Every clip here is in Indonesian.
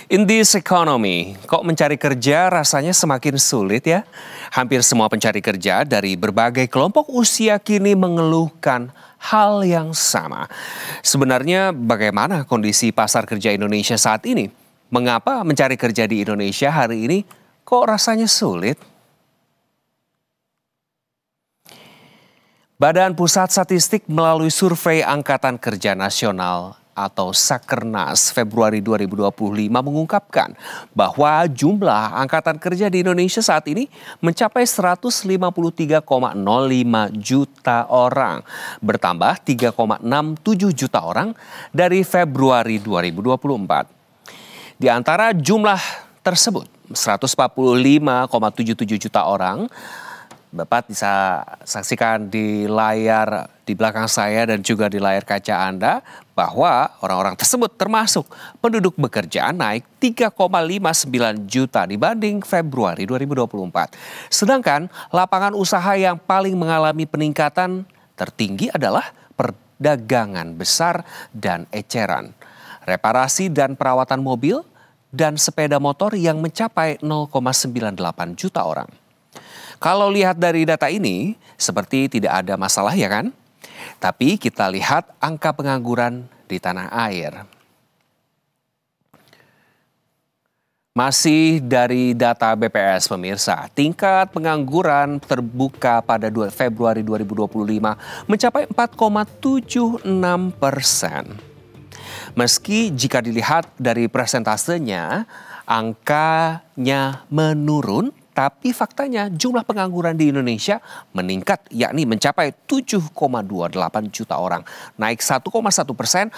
In this economy, kok mencari kerja rasanya semakin sulit ya? Hampir semua pencari kerja dari berbagai kelompok usia kini mengeluhkan hal yang sama. Sebenarnya bagaimana kondisi pasar kerja Indonesia saat ini? Mengapa mencari kerja di Indonesia hari ini kok rasanya sulit? Badan Pusat Statistik melalui survei Angkatan Kerja Nasional atau Sakernas Februari 2025 mengungkapkan bahwa jumlah angkatan kerja di Indonesia saat ini mencapai 153,05 juta orang, bertambah 3,67 juta orang dari Februari 2024. Di antara jumlah tersebut, 145,77 juta orang, Bapak bisa saksikan di layar di belakang saya dan juga di layar kaca Anda bahwa orang-orang tersebut termasuk penduduk bekerja naik 3,59 juta dibanding Februari 2024. Sedangkan lapangan usaha yang paling mengalami peningkatan tertinggi adalah perdagangan besar dan eceran, reparasi dan perawatan mobil, dan sepeda motor yang mencapai 0,98 juta orang. Kalau lihat dari data ini, seperti tidak ada masalah ya kan? Tapi kita lihat angka pengangguran di tanah air. Masih dari data BPS pemirsa, tingkat pengangguran terbuka pada Februari 2025 mencapai 4,76%. Meski jika dilihat dari persentasenya, angkanya menurun, tapi faktanya jumlah pengangguran di Indonesia meningkat, yakni mencapai 7,28 juta orang, naik 1,1%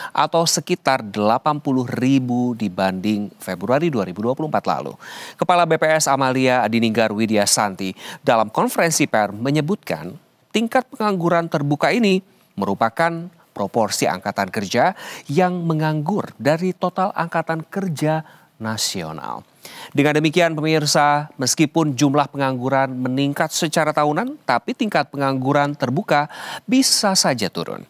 atau sekitar 80 ribu dibanding Februari 2024 lalu. Kepala BPS Amalia Adininggar Widya Santi dalam konferensi pers menyebutkan tingkat pengangguran terbuka ini merupakan proporsi angkatan kerja yang menganggur dari total angkatan kerja nasional. Dengan demikian pemirsa, meskipun jumlah pengangguran meningkat secara tahunan, tapi tingkat pengangguran terbuka bisa saja turun.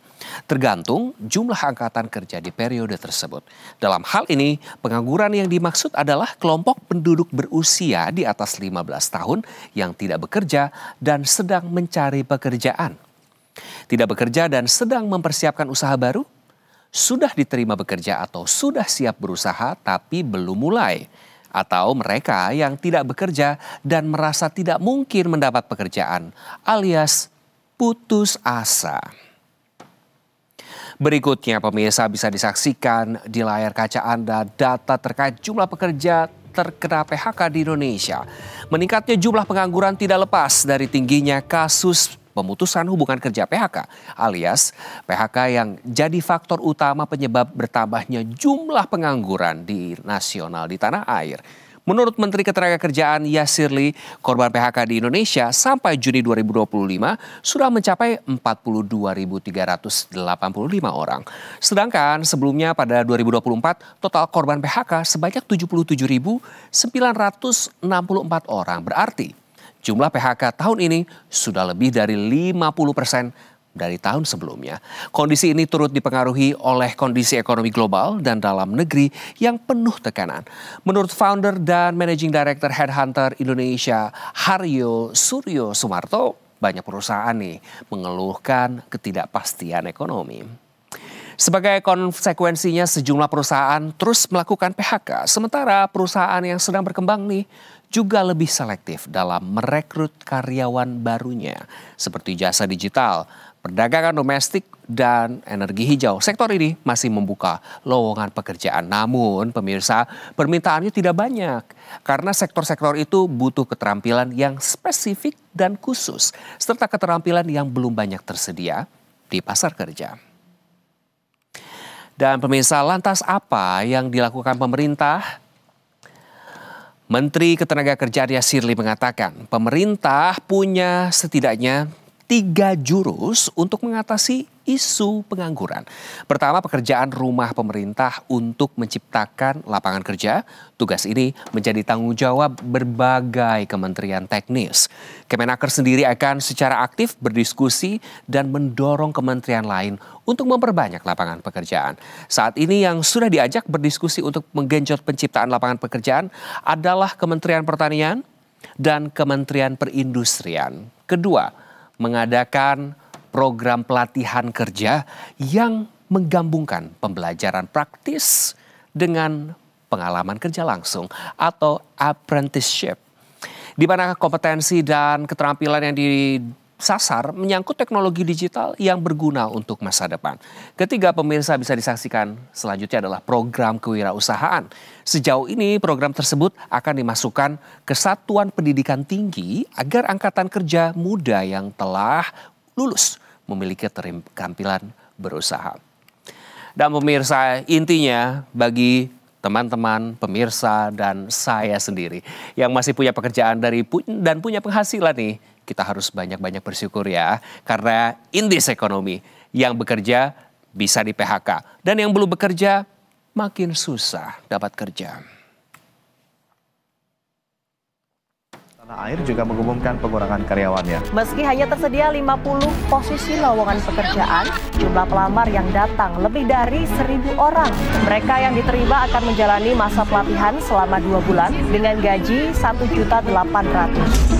Tergantung jumlah angkatan kerja di periode tersebut. Dalam hal ini, pengangguran yang dimaksud adalah kelompok penduduk berusia di atas 15 tahun yang tidak bekerja dan sedang mencari pekerjaan. Tidak bekerja dan sedang mempersiapkan usaha baru, sudah diterima bekerja atau sudah siap berusaha tapi belum mulai. Atau mereka yang tidak bekerja dan merasa tidak mungkin mendapat pekerjaan, alias putus asa. Berikutnya pemirsa bisa disaksikan di layar kaca Anda data terkait jumlah pekerja terkena PHK di Indonesia. Meningkatnya jumlah pengangguran tidak lepas dari tingginya kasus pemutusan hubungan kerja PHK, alias PHK yang jadi faktor utama penyebab bertambahnya jumlah pengangguran di nasional di tanah air. Menurut Menteri Ketenagakerjaan Yasirli, korban PHK di Indonesia sampai Juni 2025 sudah mencapai 42.385 orang. Sedangkan sebelumnya pada 2024 total korban PHK sebanyak 77.964 orang. Berarti jumlah PHK tahun ini sudah lebih dari 50% dari tahun sebelumnya. Kondisi ini turut dipengaruhi oleh kondisi ekonomi global dan dalam negeri yang penuh tekanan. Menurut founder dan managing director Headhunter Indonesia, Haryo Suryo Sumarto, banyak perusahaan mengeluhkan ketidakpastian ekonomi. Sebagai konsekuensinya sejumlah perusahaan terus melakukan PHK, sementara perusahaan yang sedang berkembang juga lebih selektif dalam merekrut karyawan barunya, seperti jasa digital, perdagangan domestik, dan energi hijau. Sektor ini masih membuka lowongan pekerjaan. Namun pemirsa, permintaannya tidak banyak karena sektor-sektor itu butuh keterampilan yang spesifik dan khusus, serta keterampilan yang belum banyak tersedia di pasar kerja. Dan pemirsa, lantas apa yang dilakukan pemerintah? Menteri Ketenagakerjaan Yasirli mengatakan pemerintah punya setidaknya 3 jurus untuk mengatasi isu pengangguran. Pertama, pekerjaan rumah pemerintah untuk menciptakan lapangan kerja. Tugas ini menjadi tanggung jawab berbagai kementerian teknis. Kemenaker sendiri akan secara aktif berdiskusi dan mendorong kementerian lain untuk memperbanyak lapangan pekerjaan. Saat ini yang sudah diajak berdiskusi untuk menggenjot penciptaan lapangan pekerjaan adalah Kementerian Pertanian dan Kementerian Perindustrian. Kedua, mengadakan program pelatihan kerja yang menggabungkan pembelajaran praktis dengan pengalaman kerja langsung atau apprenticeship, di mana kompetensi dan keterampilan yang disasar menyangkut teknologi digital yang berguna untuk masa depan. Ketiga, pemirsa, bisa disaksikan selanjutnya adalah program kewirausahaan. Sejauh ini program tersebut akan dimasukkan ke Satuan Pendidikan Tinggi agar angkatan kerja muda yang telah lulus memiliki keterampilan berusaha. Dan pemirsa, intinya bagi teman-teman, pemirsa, dan saya sendiri yang masih punya pekerjaan dan punya penghasilan nih, kita harus banyak-banyak bersyukur ya. Karena in this economy, yang bekerja bisa di PHK. Dan yang belum bekerja makin susah dapat kerja. Tanah Air juga mengumumkan pengurangan karyawannya. Meski hanya tersedia 50 posisi lowongan pekerjaan, jumlah pelamar yang datang lebih dari 1.000 orang. Mereka yang diterima akan menjalani masa pelatihan selama 2 bulan dengan gaji Rp1.800.000.